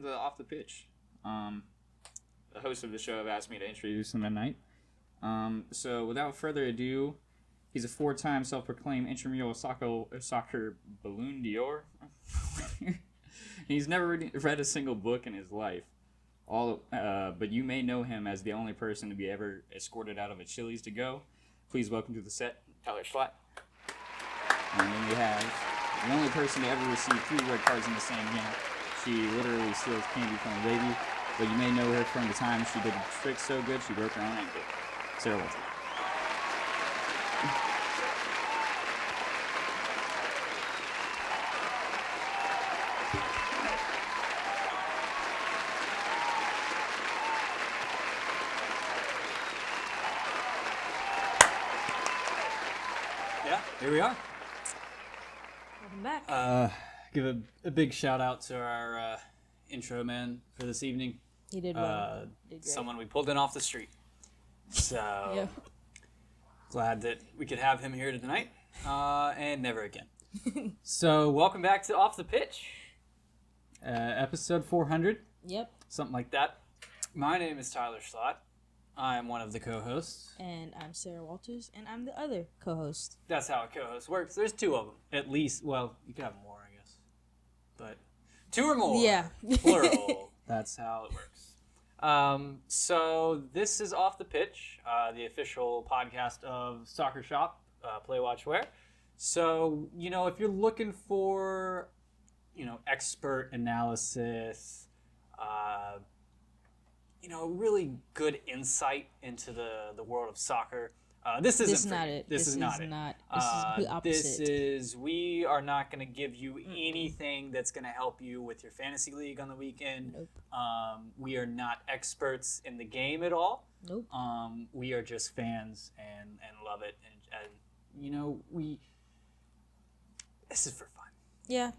welcome to Off the Pitch. The host of the show have asked me to introduce him tonight. So without further ado, he's a 4-time self-proclaimed intramural soccer balloon d'or. He's never read a single book in his life. But you may know him as the only person to be ever escorted out of a Chili's to go. Please welcome to the set, Tyler Schlatt. And then we have the only person to ever receive 3 red cards in the same game. She literally steals candy from a baby, but you may know her from the time she did a trick so good she broke her own ankle. Sarah Winston. Yeah, here we are. Welcome back. Give a big shout out to our intro man for this evening. He did well. Did great. Someone we pulled in off the street. So Yeah. glad that we could have him here tonight, and never again. So welcome back to Off the Pitch, episode 400, Yep. something like that. My name is Tyler Schlatt. I am one of the co-hosts. And I'm Sarah Walters, and I'm the other co-host. That's how a co-host works. There's 2 of them, at least. Well, you could have more, I guess, but 2 or more. Yeah. Plural. That's how it works. So this is Off the Pitch, the official podcast of Soccer Shop, PlayWatchWear. So, if you're looking for, expert analysis, really good insight into the world of soccer, this isn't This is not it. This is not it. This is the opposite. We are not going to give you anything that's going to help you with your fantasy league on the weekend. Nope. We are not experts in the game at all. Nope. We are just fans and love it. And this is for fun. Yeah.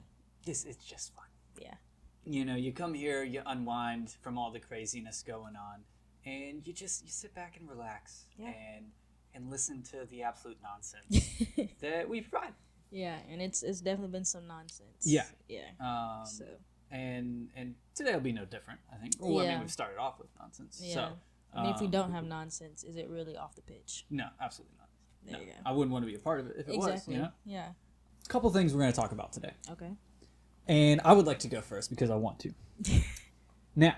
It's just fun. Yeah. You come here, you unwind from all the craziness going on, and you sit back and relax. Yeah. And listen to the absolute nonsense that we provide. Yeah, and it's definitely been some nonsense. Yeah. Yeah. And today will be no different, I think. Well, I mean, we've started off with nonsense. Yeah. So, I mean, if we don't have nonsense, is it really off the pitch? No, absolutely not. There No. you go. I wouldn't want to be a part of it if it Exactly. was, Yeah. A couple things we're going to talk about today. Okay. And I would like to go first because I want to. Now,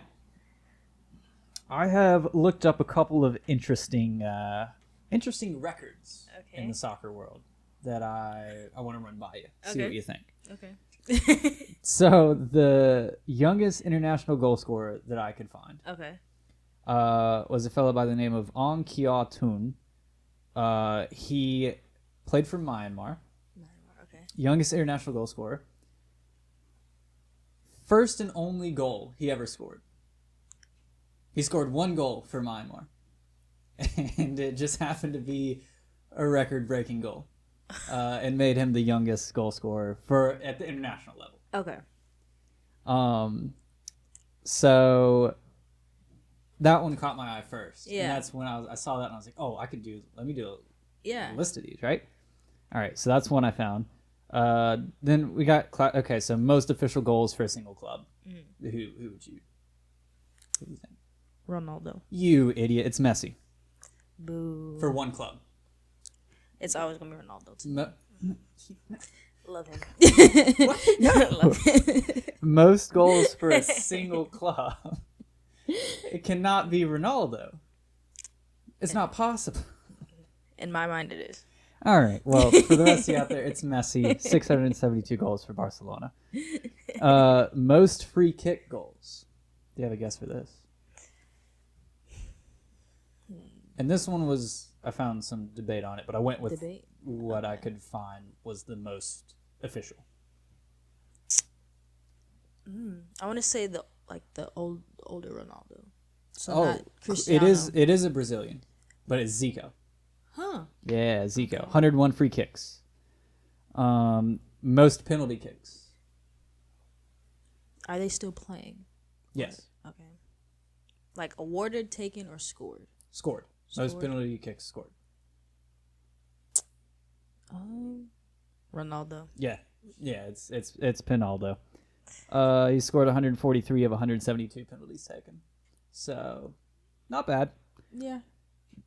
I have looked up a couple of interesting records in the soccer world that I want to run by you. See Okay. what you think. Okay. So the youngest international goal scorer that I could find Okay. was a fellow by the name of Ong Kia Tun. He played for Myanmar. Okay. Youngest international goal scorer. First and only goal he ever scored. He scored 1 goal for Myanmar. And it just happened to be a record-breaking goal. And made him the youngest goal scorer at the international level. Okay. So that one caught my eye first. Yeah. And that's when I saw that and I was like, oh, let me do Yeah. a list of these, right? All right, so that's one I found. Then we got, so most official goals for a single club. Who would you think? Ronaldo. You idiot, it's Messi. Boo. For 1 club. It's always gonna be Ronaldo. Too. Love him. No. Love him. Most goals for a single club. It cannot be Ronaldo. It's not possible. In my mind, it is. All right. Well, for the rest of you out there, it's Messi. 672 goals for Barcelona. Most free kick goals. Do you have a guess for this? And this one I found some debate on it, but I went with what I could find was the most official. I want to say the older Ronaldo. So not It Cristiano. is a Brazilian, but it's Zico. Huh. Yeah, Zico. 101 free kicks. Most penalty kicks. Are they still playing? Yes. Okay. Like awarded, taken, or scored? Scored. Most penalty kicks scored. Ronaldo. Yeah, it's Pinaldo. He scored 143 of 172 penalties taken. So, not bad. Yeah.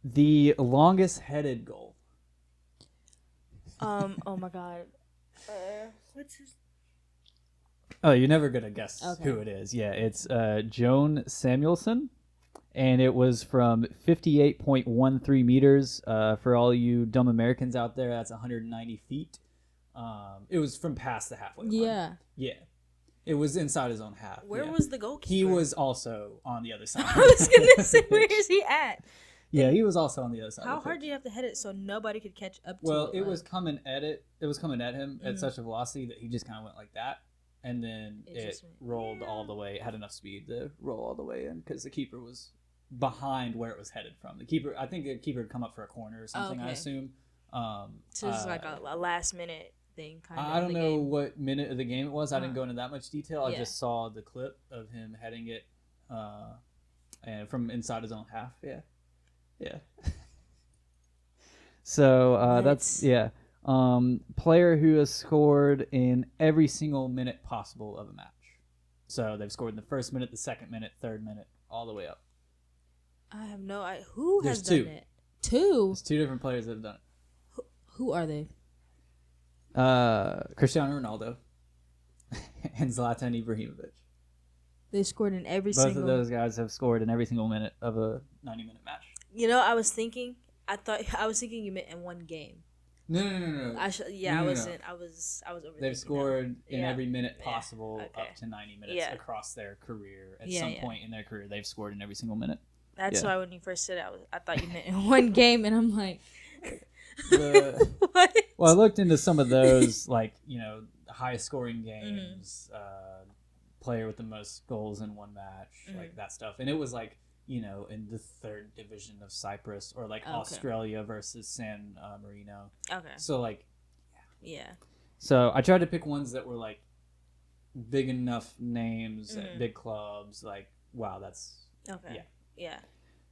The longest headed goal. Oh my God. What's his? Oh, you're never going to guess Okay. who it is. Yeah, it's Joan Samuelson. And it was from 58.13 meters. For all you dumb Americans out there, that's 190 feet. It was from past the halfway line. Yeah. Yeah. It was inside his own half. Where yeah. was the goalkeeper? He was also on the other side. I was gonna say, where is he at? Yeah, he was also on the other side. How hard do you have to hit it so nobody could catch up to Well, it? it was coming at it. It was coming at him at such a velocity that he just kind of went like that, and then It it just went, rolled all the way. It had enough speed to roll all the way in because the keeper was behind where it was headed from. I think the keeper had come up for a corner or something. Okay. I assume. So it's like a last minute thing, kind of. I don't know what minute of the game it was. I didn't go into that much detail. I Yeah. just saw the clip of him heading it, and from inside his own half. Yeah, yeah. So that's yeah. Player who has scored in every single minute possible of a match. So they've scored in the first minute, the second minute, third minute, all the way up. I have no idea. Who There's has two. done it? Two? There's two different players that have done it. Who are they? Cristiano Ronaldo and Zlatan Ibrahimovic. They scored in every Both single. of those guys have scored in every single minute of a 90-minute match. You know, I was thinking you meant in one game. No. I No. wasn't. I was overthinking. They've scored in Yeah. every minute Yeah. possible Okay. up to 90 minutes Yeah. across their career. At Yeah, some yeah. point in their career, they've scored in every single minute. That's Yeah. why when you first said it, I thought you meant in one game, and I'm like, what? Well, I looked into some of those, like, highest scoring Mm-hmm. games, player with the most goals in one match, Mm-hmm. like that stuff. And it was like, in the third division of Cyprus, or like Okay. Australia versus San Marino. Okay. So, like, Yeah. so I tried to pick ones that were like big enough names Mm-hmm. at big clubs. Like, wow, that's Okay. Yeah. Yeah.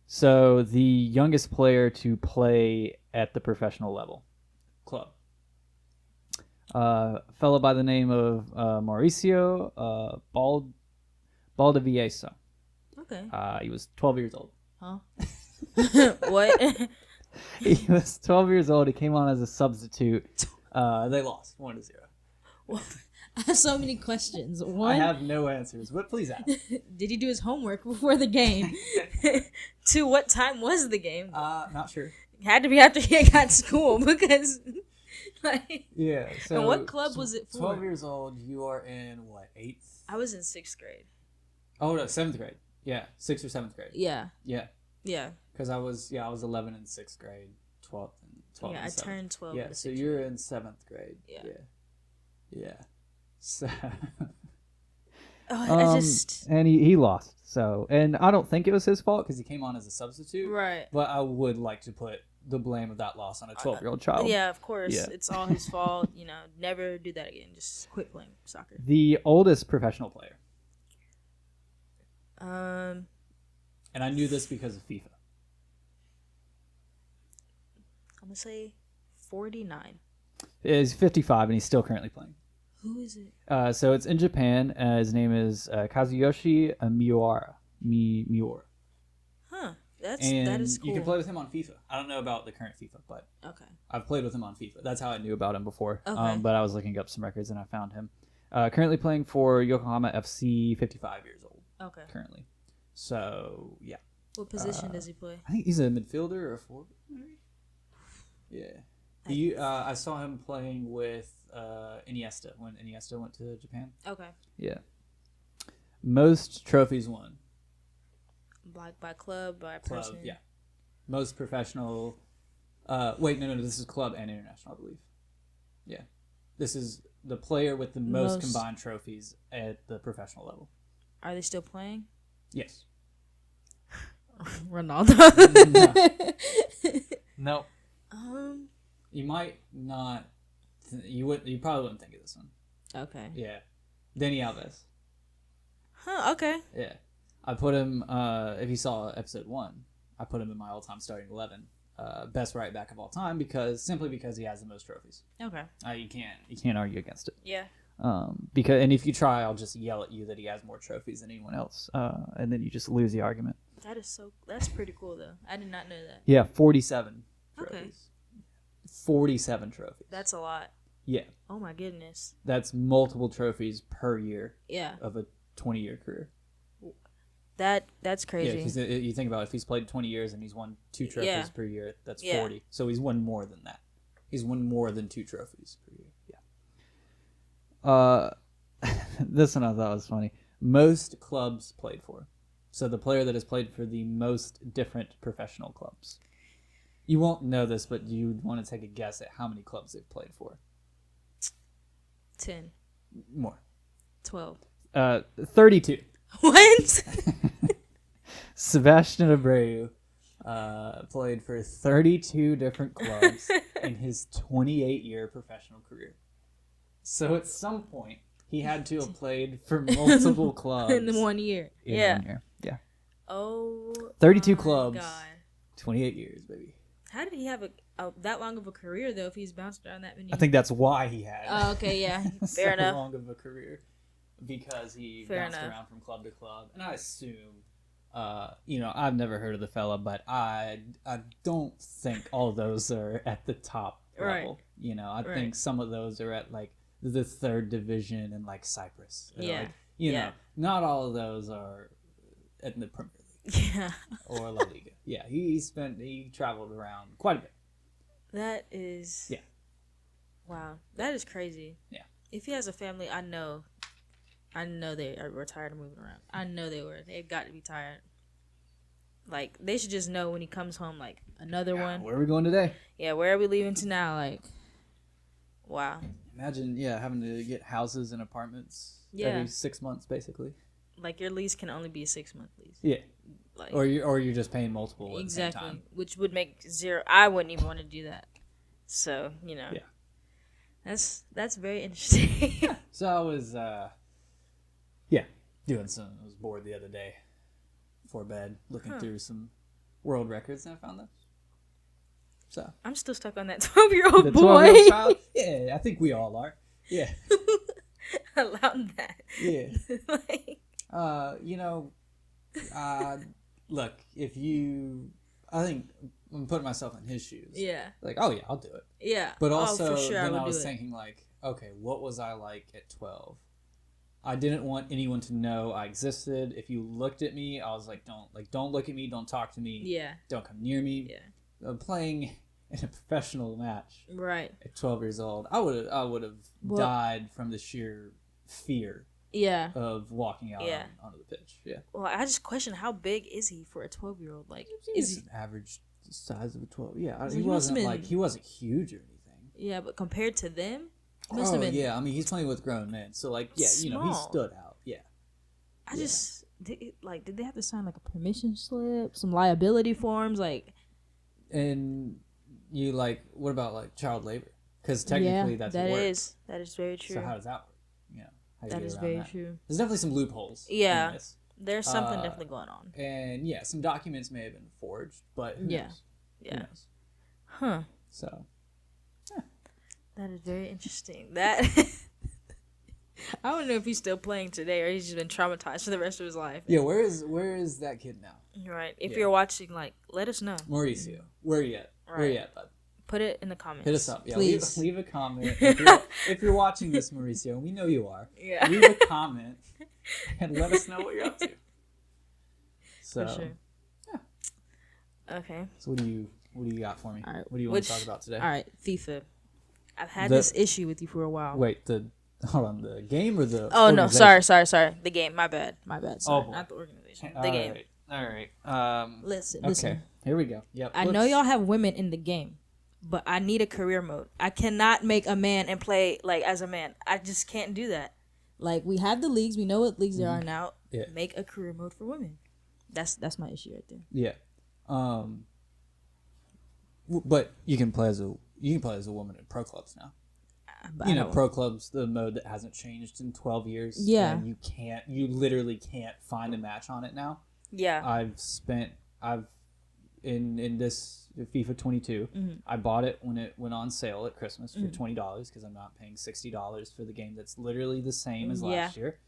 so the youngest player to play at the professional level club. Fellow by the name of Mauricio Baldivieso. Okay. He was 12 years old. Huh? What? He was 12 years old. He came on as a substitute. They lost 1-0. I have so many questions. I One, have no answers, but please ask. did he do his homework before the game? Two, what time was the game? Not sure. It had to be after he got to school because, like, Yeah. So and what club was it for? 12 years old. You are in what, 8th? I was in 6th grade. Oh no, 7th grade. Yeah, 6th or 7th grade. Yeah. Yeah, Yeah. because I was 11 in 6th grade, 12th and 12. Yeah, and I 7th. turned 12. Yeah, in so 6th you're grade. in 7th grade. Yeah. Yeah. So. I just. And he lost. So, and I don't think it was his fault because he came on as a substitute. Right. But I would like to put the blame of that loss on a 12-year-old child. Yeah, of course. Yeah. It's all his fault. Never do that again. Just quit playing soccer. The oldest professional player, Um, and I knew this because of FIFA. I'm gonna say 49. Is 55 and he's still currently playing. Who is it? So it's in Japan. His name is Kazuyoshi Miura. Miura. Huh. That And is cool. you can play with him on FIFA. I don't know about the current FIFA, but Okay. I've played with him on FIFA. That's how I knew about him before. Okay. But I was looking up some records and I found him. Currently playing for Yokohama FC, 55 years old Okay. currently. So, yeah. What position does he play? I think he's a midfielder or a forward, maybe? Yeah. I saw him playing with Iniesta when Iniesta went to Japan. Okay. Yeah. Most trophies won. Like by club, by Club, person. yeah. Most professional. Wait, no. This is club and international, I believe. Yeah. This is the player with the most combined trophies at the professional level. Are they still playing? Yes. Ronaldo. No. Um. You might not. You probably wouldn't think of this one. Okay. Yeah. Danny Alves. Huh. Okay. Yeah. I put him. If you saw episode 1, I put him in my all-time starting 11. Best right back of all time simply because he has the most trophies. Okay. You can't argue against it. Yeah. Because and if you try, I'll just yell at you that he has more trophies than anyone else, and then you just lose the argument. That's pretty cool though. I did not know that. Yeah, 47 trophies. Okay. 47 trophies. That's a lot. Yeah, Oh my goodness. that's multiple trophies per year Yeah. of a 20-year career. That's Yeah, crazy. because you think about it, if he's played 20 years and he's won 2 trophies Yeah. per year, that's Yeah. 40. So he's won more than that. He's won more than 2 trophies per year. Yeah. This one I thought was funny. Most clubs played for. So the player that has played for the most different professional clubs. You won't know this, but you want to take a guess at how many clubs they've played for. 10, More. 12. 32. What? Sebastian Abreu played for 32 different clubs in his 28-year professional career. So at some point, he had to have played for multiple clubs In 1 year. in Yeah. 1 year. Yeah. Oh. 32 my clubs. God. 28 years, baby. How did he have that long of a career though? If he's bounced around that many. I think that's why he had Oh, okay, yeah, so fair enough. long of a career, because he Fair bounced enough. around from club to club. And I assume, I've never heard of the fella, but I don't think all of those are at the top level. Right. I Right. think some of those are at like the 3rd division in like Cyprus. Yeah. Like, Yeah. not all of those are at the Premier League Yeah, or La Liga. Yeah, he traveled around quite a bit. that is. Yeah. Wow, that is crazy. Yeah. If he has a family, I know they were tired of moving around. I know they were. They've got to be tired. Like they should just know when he comes home. Like another one. Where are we going today? Yeah, where are we leaving to now? Like, wow. Imagine, having to get houses and apartments Yeah. every 6 months, basically. Like your lease can only be a 6-month lease. Yeah, Like or you're just paying multiple at the same exactly, time. which would make zero. I wouldn't even want to do that. So Yeah. that's very interesting. So I was, doing some. I was bored the other day before bed, looking through some world records, and I found this. So I'm still stuck on that 12-year-old the boy. 12-year-old child. Yeah, I think we all are. Yeah, Allowed that. yeah. Like, Look, I think I'm putting myself in his shoes. yeah, Like, oh yeah, I'll do it. yeah. But Oh, also, for sure, then would I was do it. thinking, like, okay, what was I like at 12? I didn't want anyone to know I existed. If you looked at me, I was like, don't look at me, don't talk to me, Yeah, don't come near me. yeah. Playing in a professional match Right. at 12 years old, I would have Well- died from the sheer fear Yeah. of walking out Yeah. onto the pitch. Yeah, Well, I just question how big is he for a 12-year-old? Like, is is he? an average size of a 12. Yeah, So he he must have wasn't been- he wasn't huge or anything. Yeah, but compared to them, he must Oh have been. yeah, I mean he's playing with grown men, so like he Small. stood out. Yeah. I just did they have to sign like a permission slip, some liability forms, like. And you what about like child labor? Because technically Yeah, that's that work. is very true. So how does that work? How do you That get is around very that? true. There's definitely some loopholes. Yeah. In this. There's something Uh, definitely going on. And yeah, some documents may have been forged, but who Yeah. knows? Who Yeah. knows? Huh. So That is very interesting. That I don't know if he's still playing today or he's just been traumatized for the rest of his life. yeah, where is that kid now? Right. If Yeah. you're watching, like, let us know. Mauricio, where you at? Where you Right. at, bud? Put it in the comments. Hit us up. Yeah, please. leave a comment if you're watching this, Mauricio. And we know you are. Yeah. Leave a comment and let us know what you're up to. So, For sure. Okay. so what do you got for me? All right. What do you want to talk about today? All right. FIFA. I've had The- this issue with you for a while. Wait, hold on, the game or the? Oh no! organization? Sorry. The game. My bad. Sorry. boy. Not the organization. All The game. right. All right. Listen. Okay. Here we go. Yep. I know y'all have women in the game, but I need a career mode. I cannot make a man and play like as a man. I just can't do that. Like we have the leagues, we know what leagues there are now. Yeah. Make a career mode for women. That's my issue right there. Yeah. But you can play as a woman in pro clubs now. But I don't- Pro clubs, the mode that hasn't changed in 12 years. Yeah. And you literally can't find a match on it now. yeah, I've in this FIFA 22, I bought it when it went on sale at Christmas for $20 because I'm not paying $60 for the game that's literally the same as last year.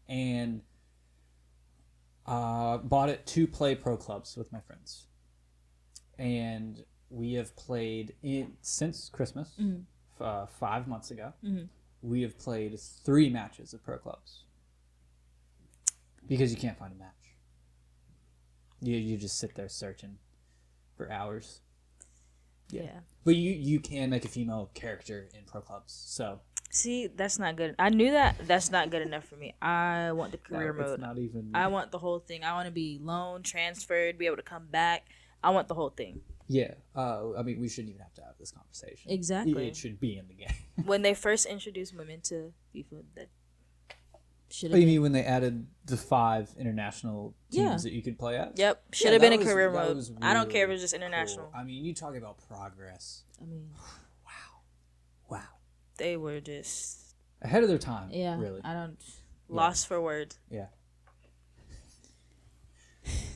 And bought it to play pro clubs with my friends. And we have played since Christmas, 5 months ago. We have played 3 matches of pro clubs because you can't find a match. You just sit there searching for hours. Yeah. But you can make a female character in pro clubs. So See, that's not good. I knew that. That's not good enough for me. I want the career it's mode. not even. I want the whole thing. I want to be loaned, transferred, be able to come back. I want the whole thing. Yeah. I mean, we shouldn't even have to have this conversation. Exactly. It should be in the game. When they first introduced women to FIFA, that should Oh, have you been. mean when they added the 5 international teams that you could play at? Yep. Should Yeah, have been that a career that mode. was I don't care if really it's just international. cool. I mean, you talk about progress. I mean, Wow. they were just Ahead of their time. yeah. Really. I don't lost for words. Yeah.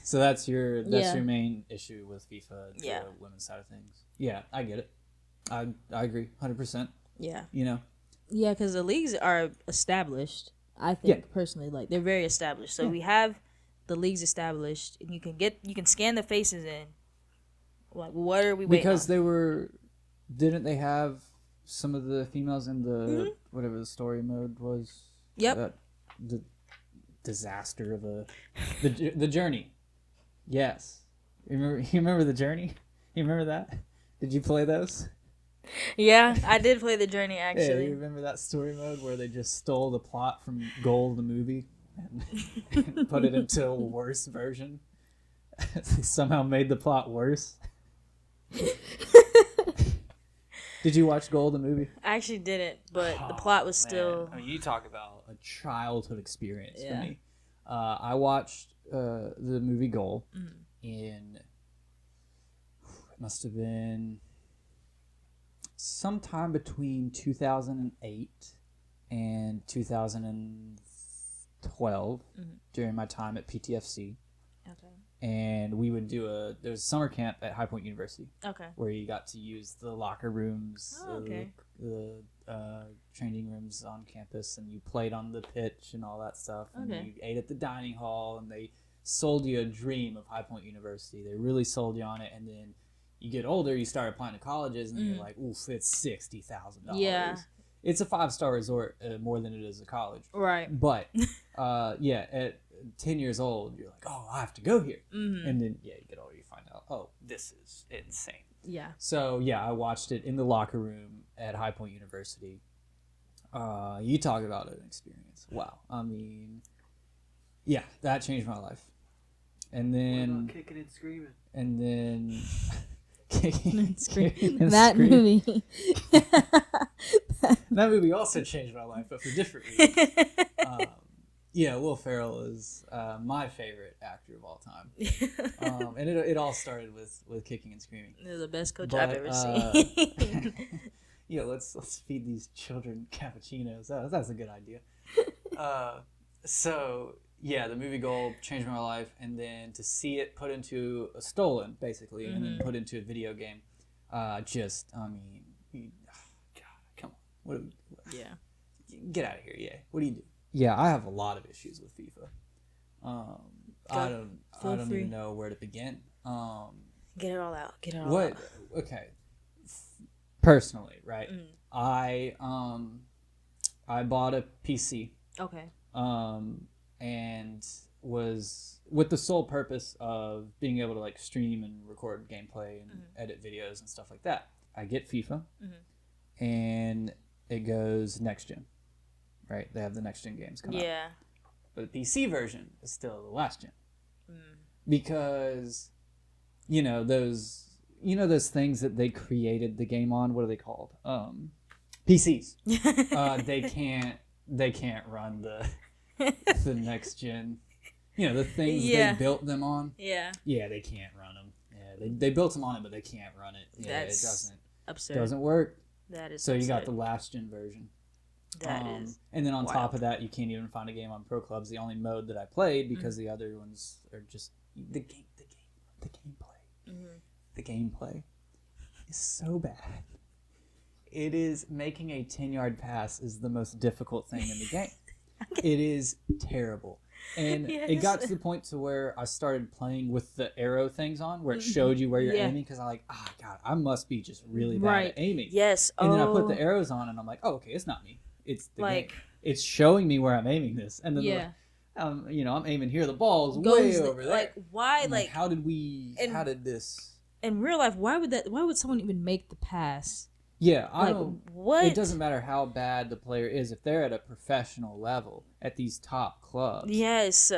So that's your Yeah. main issue with FIFA, the Yeah. women's side of things. Yeah, I get it. I agree 100%. Yeah. You know. Yeah, because the leagues are established. I think personally, like they're very established. So we have the leagues established, and you can scan the faces in. Like, what are we waiting Because on? didn't they have some of the females in the whatever the story mode was? Yep. The disaster of the journey. Yes. You remember the journey? You remember that? Did you play those? Yeah, I did play the journey Yeah, actually. you remember that story mode where they just stole the plot from Goal the movie and put it into a worse version? They somehow made the plot worse. Did you watch Goal the movie? I actually didn't, but the plot was still. I mean, you talk about a childhood experience Yeah. for me. I watched the movie Goal in, it must have been sometime between 2008 and 2012 during my time at PTFC. Okay. And we would do there was a summer camp at High Point University Okay. where you got to use the locker rooms, Oh, okay. the training rooms on campus, and you played on the pitch and all that stuff. And Okay. you ate at the dining hall, and they sold you a dream of High Point University. They really sold you on it, and then you get older, you start applying to colleges, and you're like, oof, it's $60,000. Yeah. It's a 5-star resort more than it is a college. Right. But, yeah, at 10 years old, you're like, oh, I have to go here. And then, yeah, you get older, you find out, oh, this is insane. Yeah. So, yeah, I watched it in the locker room at High Point University. You talk about an experience. Wow. I mean, yeah, that changed my life. And then... kicking and screaming. And then... kicking and screaming. That movie. That movie also changed my life, but for different reasons. Yeah, Will Ferrell is my favorite actor of all time. And it all started with kicking and screaming. They're the best coach But, I've ever seen. Yeah, let's feed these children cappuccinos. That's a good idea. So yeah, the movie Goal changed my life, and then to see it put into a stolen, basically, and then put into a video game, God, come on, what Yeah. get out of here, yeah. What do you do? Yeah, I have a lot of issues with FIFA. I don't free. even know where to begin. Get it all out. Get it all What? out. Okay. Personally, right? I bought a PC. Okay. And was with the sole purpose of being able to like stream and record gameplay and edit videos and stuff like that. I get FIFA, and it goes next gen, right? They have the next gen games coming out. Yeah. But the PC version is still the last gen, because those things that they created the game on. What are they called? PCs. They can't run the next gen. The things Yeah. they built them on. Yeah. Yeah, they can't run them. Yeah, they built them on it, but they can't run it. Yeah, That's it absurd. doesn't work. That is So you got absurd. the last gen vergame. That is. And then on top wild. of that, you can't even find a game on Pro Clubs. The only mode that I played, because the other ones are just the game the gameplay. The gameplay is so bad. It is making a 10-yard pass is the most difficult thing in the game. It is terrible. And it got to the point to where I started playing with the arrow things on, where it showed you where you're aiming, because I'm like, God, I must be just really bad at aiming. Yes. And then I put the arrows on, and I'm like, okay, it's not me. It's the game. It's showing me where I'm aiming this. And then I'm aiming here. The ball's way over there. Like, why? Like, how did this? In real life, why would someone even make the pass? Yeah, what? It doesn't matter how bad the player is. If they're at a professional level at these top clubs. Yes.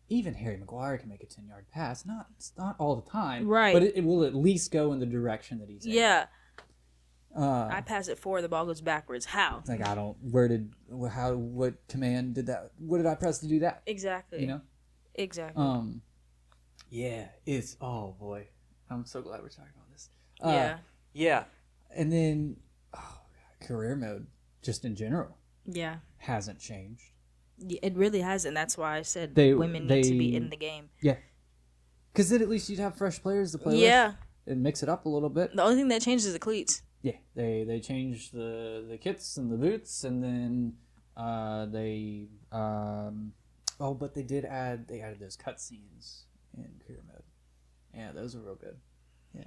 Even Harry Maguire can make a 10-yard pass. It's not all the time. Right. But it will at least go in the direction that he's in. Yeah. I pass it forward, the ball goes backwards. How? It's like, what command did that? What did I press to do that? Exactly. You know? Exactly. Yeah, oh boy. I'm so glad we're talking about this. Yeah. And then, career mode, just in general, hasn't changed. It really hasn't. That's why I said women they need to be in the game. Yeah. Because then at least you'd have fresh players to play with. And mix it up a little bit. The only thing that changes is the cleats. Yeah, they changed the kits and the boots, and then but they added those cutscenes in career mode. Yeah, those are real good. Yeah.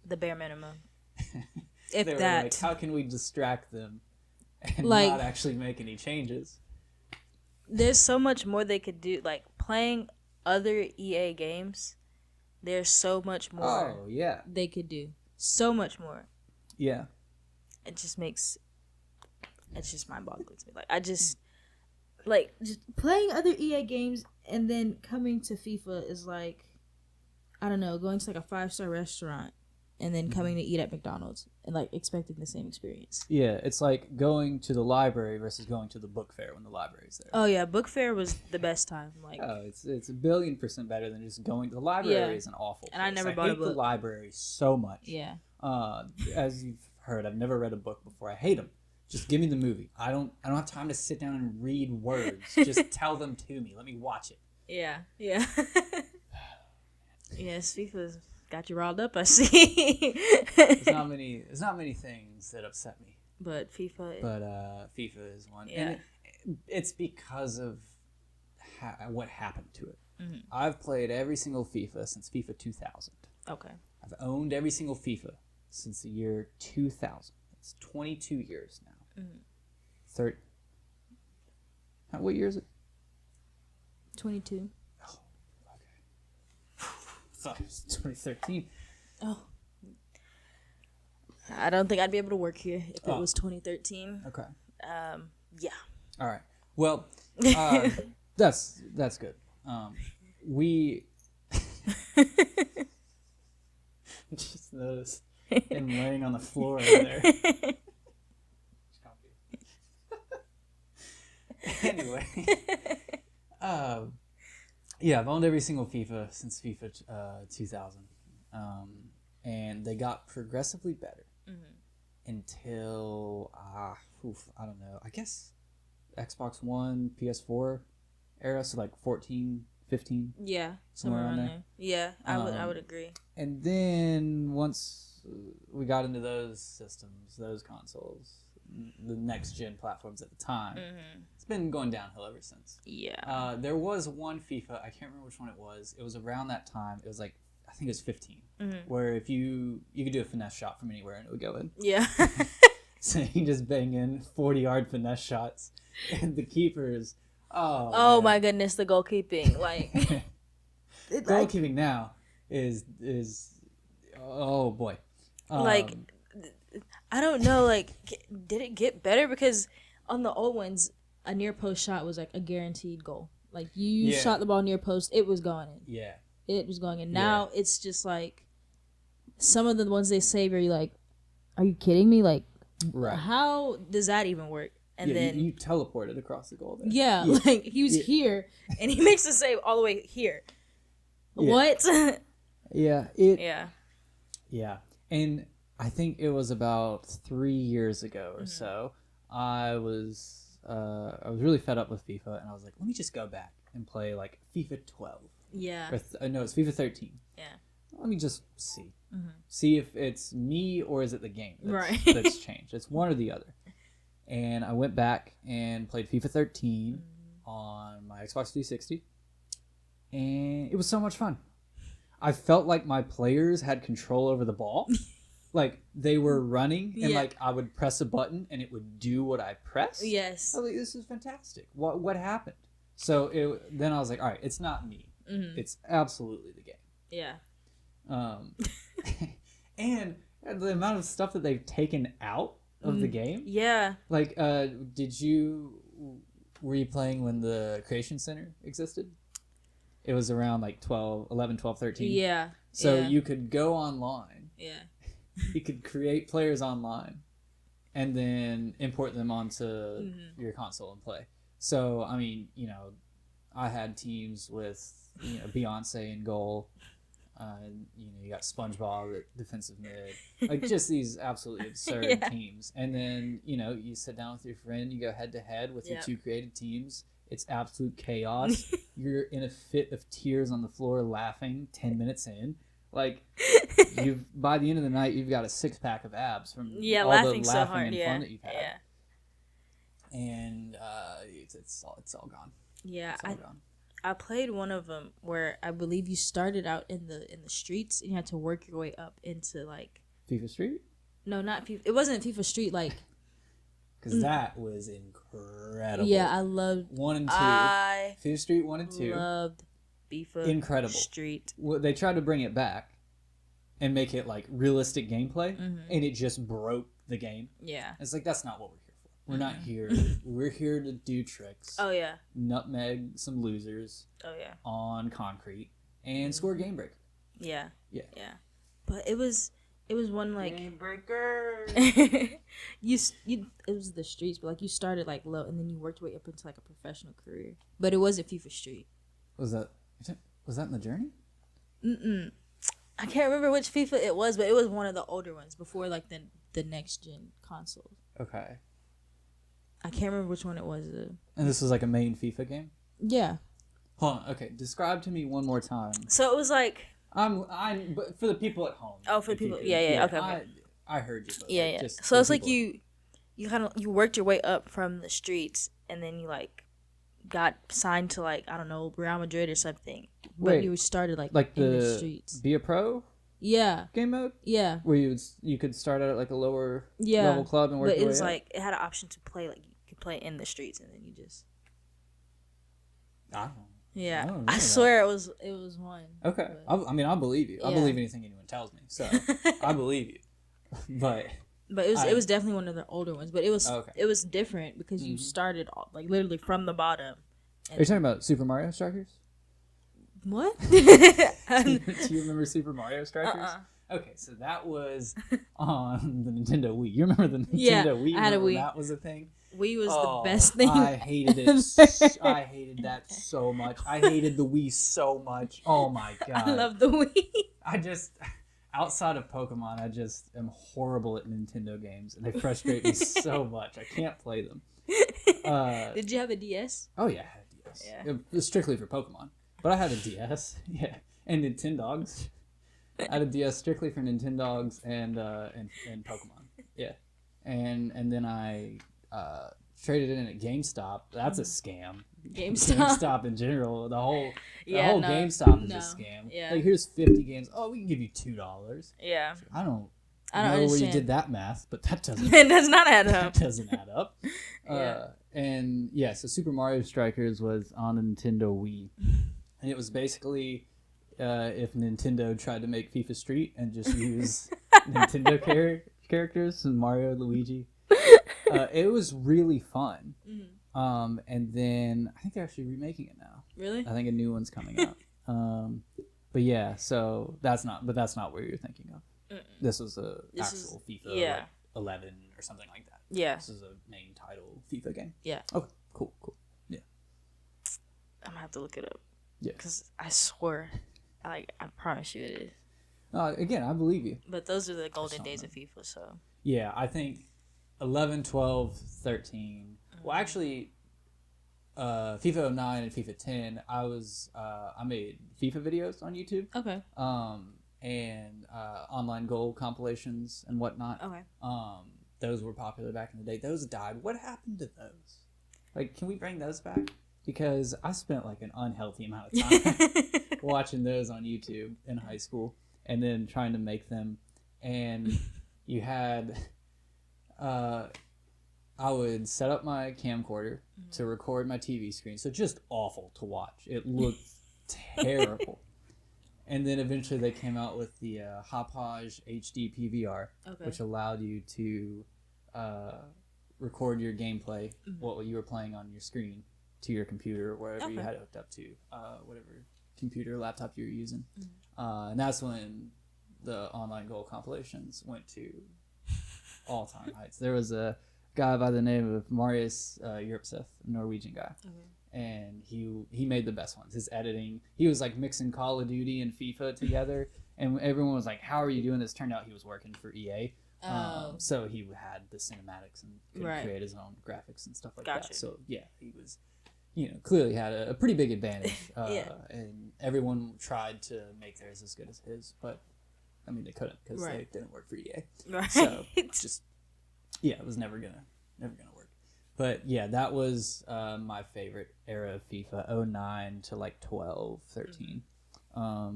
The bare minimum. If they were that. like, how can we distract them and like, not actually make any changes? There's so much more they could do. Like, playing other EA games, there's so much more they could do. So much more. Yeah. It's just mind-boggling to me. Just playing other EA games and then coming to FIFA is like, I don't know, going to like a 5-star restaurant and then coming to eat at McDonald's and like expecting the same experience. Yeah, it's like going to the library versus going to the book fair when the library's there. Oh yeah, book fair was the best time. Like, it's 1,000,000,000% better than just going to the library. Is an awful place. And I never bought a book. I hate the library so much. Yeah. As you've heard, I've never read a book before. I hate them. Just give me the movie. I don't have time to sit down and read words. Just tell them to me. Let me watch it. Yeah. Yes, FIFA's got you riled up, I see. There's not many things that upset me. But FIFA. FIFA is one. Yeah. And it's because of what happened to it. Mm-hmm. I've played every single FIFA since FIFA 2000. Okay. I've owned every single FIFA since the year 2000. It's 22 years now. Mm-hmm. What year is it? 22. Oh, okay. Thought it was 2013. Oh. I don't think I'd be able to work here if it was 2013. Okay. Yeah. All right. Well, that's good. We just noticed him laying on the floor over there. Anyway, I've owned every single FIFA since FIFA 2000, and they got progressively better until I don't know. I guess Xbox One, PS4 era, so like 14, 15. Yeah, somewhere around there. Yeah, I would agree. And then once we got into those systems, those consoles, the next gen platforms at the time, it's been going downhill ever since. Yeah. There was one FIFA, I can't remember which one it was. It was around that time. It was like, I think it was 15, where if you could do a finesse shot from anywhere and it would go in. Yeah. So you just bang in 40-yard finesse shots, and the keepers. Oh my goodness, the goalkeeping, like goalkeeping now is oh boy. Like, I don't know, like, did it get better? Because on the old ones, a near post shot was like a guaranteed goal. Like, you shot the ball near post, it was going in. Yeah. It was going in. Now it's just like some of the ones they save are you like, are you kidding me? Like, how does that even work? And then you teleported across the goal there. Yeah, like he was here and he makes the save all the way here. Yeah. What? Yeah. And I think it was about 3 years ago or so. I was really fed up with FIFA, and I was like, let me just go back and play like FIFA 12. Yeah. No, it's FIFA 13. Yeah. Let me just see. Mhm. See if it's me or is it the game Right. that's changed. It's one or the other. And I went back and played FIFA 13 on my Xbox 360. And it was so much fun. I felt like my players had control over the ball. Like, they were running, and, Yeah. like, I would press a button, and it would do what I pressed. Yes. I was like, this is fantastic. What happened? So then I was like, all right, it's not me. Mm-hmm. It's absolutely the game. Yeah. And the amount of stuff that they've taken out of the game. Yeah. Like, were you playing when the Creation Center existed? It was around like 11, 12, 13. Yeah. So yeah. you could go online. Yeah. You could create players online and then import them onto your console and play. So, I mean, I had teams with, Beyonce in goal. You got SpongeBob at defensive mid. Like, just these absolutely absurd teams. And then, you sit down with your friend, you go head to head with your two created teams. It's absolute chaos. You're in a fit of tears on the floor laughing 10 minutes in. Like, by the end of the night, you've got a 6-pack of abs from all the laughing so hard. and fun that you've had. Yeah. And it's all gone. Yeah. It's all gone. I played one of them where I believe you started out in the streets and you had to work your way up into like FIFA Street? No, not FIFA. It wasn't FIFA Street like. Because that was incredible. Yeah, I loved 1 and 2. FIFA Street 1 and 2. Loved FIFA Incredible. Street. Well, they tried to bring it back and make it like realistic gameplay, and it just broke the game. Yeah. It's like, that's not what we're here for. We're not here. We're here to do tricks. Oh yeah. Nutmeg some losers. Oh yeah. On concrete and score a game breaker. Yeah. Yeah. Yeah. But it was one like Game breaker. it was the streets, but like you started like low and then you worked your way up into like a professional career. But it wasn't FIFA Street. Was that in the journey? I can't remember which FIFA it was, but it was one of the older ones before like the next gen consoles. Okay. I can't remember which one it was. And this was like a main FIFA game? Yeah. Hold on. Okay. Describe to me one more time. So it was like but for the people at home. Oh, for the people. Yeah. Okay. I heard you. But yeah. So it's like you worked your way up from the streets, and then you like got signed to like I don't know Real Madrid or something. But Wait, you started like in the streets. Be a Pro. Yeah. Game mode. Yeah. Where you could start out at like a lower level club and work your way up. But it was like it had an option to play like you could play in the streets, and then you just. I don't know. Yeah, I swear it was one. Okay, but, I believe you. I believe anything anyone tells me, so I believe you. But it was definitely one of the older ones. But it was different because you started like literally from the bottom. Are you talking about Super Mario Strikers? What? Do you remember Super Mario Strikers? Okay, so that was on the Nintendo Wii. You remember the Nintendo Wii? I had a Wii. That was a thing. Wii was the best thing. I hated it. I hated that so much. I hated the Wii so much. Oh my god. I love the Wii. I just, outside of Pokemon, I just am horrible at Nintendo games, and they frustrate me so much. I can't play them. Did you have a DS? Oh yeah, I had a DS. Yeah. It was strictly for Pokemon, but I had a DS. Yeah, and Nintendogs. I had a DS strictly for Nintendogs and Pokemon. Yeah, and then I traded it in at GameStop. That's a scam. GameStop in general. The whole GameStop is a scam. Yeah. Like, here's 50 games. Oh, we can give you $2. Yeah. I don't know understand. where you did that math, but that doesn't. It does not add up. That doesn't add up. Yeah. And yeah, so Super Mario Strikers was on a Nintendo Wii, and it was basically if Nintendo tried to make FIFA Street and just use Nintendo characters and Mario, Luigi. It was really fun. And then I think they're actually remaking it now. Really? I think a new one's coming out. But yeah, so that's not what you're thinking of. This was actual FIFA like 11 or something like that. Yeah. This is a main title FIFA game. Yeah. Okay, cool. Yeah. I'm gonna have to look it up. Yeah. Because I swear, I promise you it is. Again, I believe you. But those are the golden days of FIFA, so. Yeah, I think 11, 12, 13. Well, actually, FIFA 09 and FIFA 10, I made FIFA videos on YouTube. Okay. And online goal compilations and whatnot. Okay. Those were popular back in the day. Those died. What happened to those? Like, can we bring those back? Because I spent like an unhealthy amount of time watching those on YouTube in high school and then trying to make them. And you had, I would set up my camcorder to record my TV screen. So just awful to watch. It looked terrible. And then eventually they came out with the Hauppauge HD PVR, which allowed you to record your gameplay, what you were playing on your screen, to your computer or wherever you had it hooked up to, whatever computer or laptop you were using. And that's when the online goal compilations went to all-time heights. There was a guy by the name of Marius Yerpseth, a Norwegian guy. And he made the best ones. His editing, he was like mixing Call of Duty and FIFA together, and everyone was like, "How are you doing this?" Turned out he was working for EA, so he had the cinematics and could create his own graphics and stuff like that. So yeah, he was, clearly had a pretty big advantage. And everyone tried to make theirs as good as his, but I mean they couldn't because they didn't work for EA. So just it was never gonna work. But yeah, that was my favorite era of FIFA, 09 to like 12, 13. I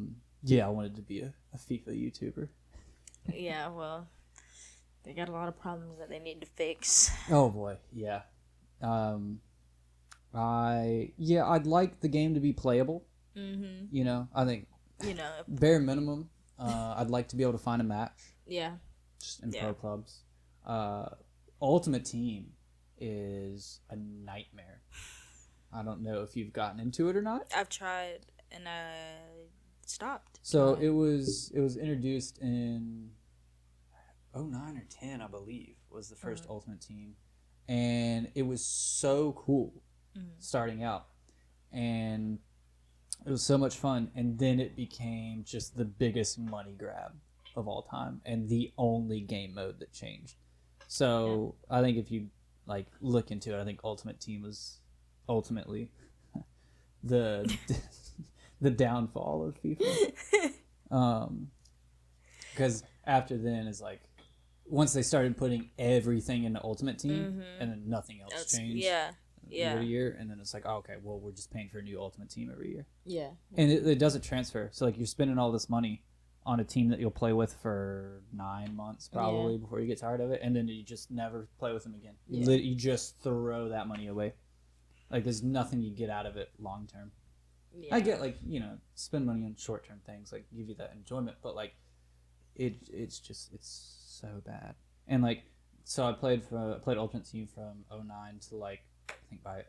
wanted to be a FIFA YouTuber. Yeah, well, they got a lot of problems that they need to fix. Oh boy, yeah. I'd like the game to be playable. I think bare minimum, I'd like to be able to find a match. Yeah. Just in pro clubs. Ultimate Team is a nightmare. I don't know if you've gotten into it or not. I've tried and I stopped. So it was introduced in 09 or 10, I believe, was the first Ultimate Team, and it was so cool starting out, and it was so much fun. And then it became just the biggest money grab of all time, and the only game mode that changed. So I think if you look into it, I think Ultimate Team was ultimately the downfall of FIFA. Because after then is once they started putting everything into Ultimate Team and then nothing else changed. Year to year, and then it's like, oh, okay, well, we're just paying for a new Ultimate Team every year. Yeah. And it doesn't transfer. So you're spending all this money on a team that you'll play with for 9 months probably before you get tired of it, and then you just never play with them again. You just throw that money away. There's nothing you get out of it long term. I get spend money on short term things, give you that enjoyment, but it's so bad. And so I played Ultimate Team from 09 to I think by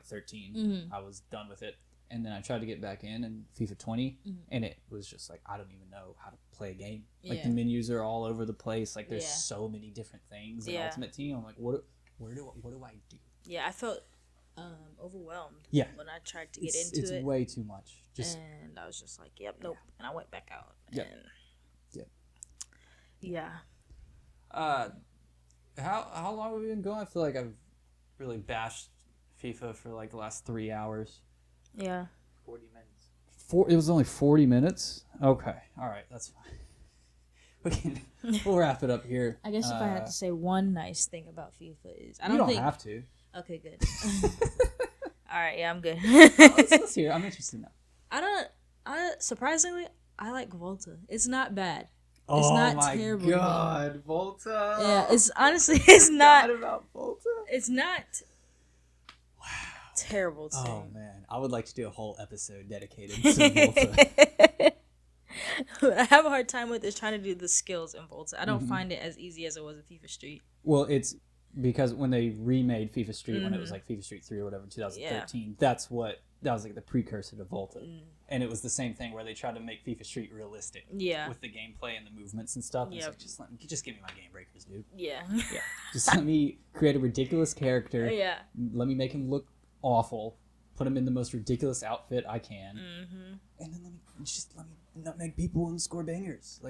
13 I was done with it. And then I tried to get back in FIFA 20, and it was just I don't even know how to play a game. The menus are all over the place. There's so many different things in Ultimate Team. I'm like, what do I do? Yeah, I felt overwhelmed when I tried to get into it. It's way too much. And I was just like, yep, nope. And I went back out. How long have we been going? I feel like I've really bashed FIFA for the last 3 hours. Yeah. 40 minutes. It was only 40 minutes? Okay. All right. That's fine. We'll wrap it up here. I guess if I had to say one nice thing about FIFA is... You don't have to. Okay, good. All right. Yeah, I'm good. Let's hear. I'm interested now. Surprisingly, I like Volta. It's not bad. It's not terrible. Oh my God, Volta. Yeah, it's honestly, it's not... about Volta. It's not... terrible team. Oh man, I would like to do a whole episode dedicated to Volta. What I have a hard time with is trying to do the skills in Volta. I don't find it as easy as it was in FIFA Street. Well, it's because when they remade FIFA Street, when it was FIFA Street 3 or whatever, in 2013, that was the precursor to Volta. And it was the same thing where they tried to make FIFA Street realistic with the gameplay and the movements and stuff. It's just give me my game breakers, dude. Yeah. Just let me create a ridiculous character. Yeah. Let me make him look awful, put him in the most ridiculous outfit I can, and then let me nutmeg people and score bangers.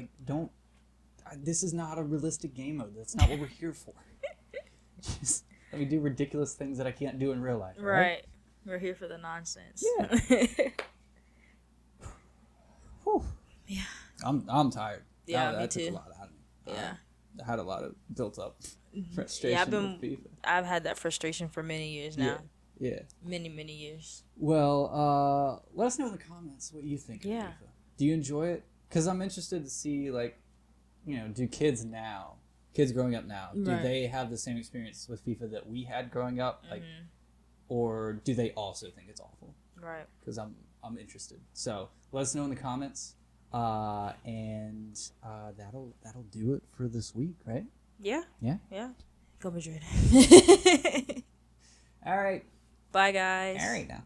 This is not a realistic game mode. That's not what we're here for. Just let me do ridiculous things that I can't do in real life. Right. We're here for the nonsense. Yeah. Whew. Yeah. I'm tired. Yeah, that me took too. a lot out of me. Yeah. I had a lot of built up frustration with FIFA. I've had that frustration for many years now. Yeah. Many years. Well, let us know in the comments what you think of Yeah. FIFA. Do you enjoy it? Because I'm interested to see, like, do kids growing up now, do Right. they have the same experience with FIFA that we had growing up? Like, or do they also think it's awful? Right. Because I'm interested. So let us know in the comments. And that'll do it for this week, right? Yeah. Yeah. Yeah. Go Madrid. All right. Bye, guys. All right now.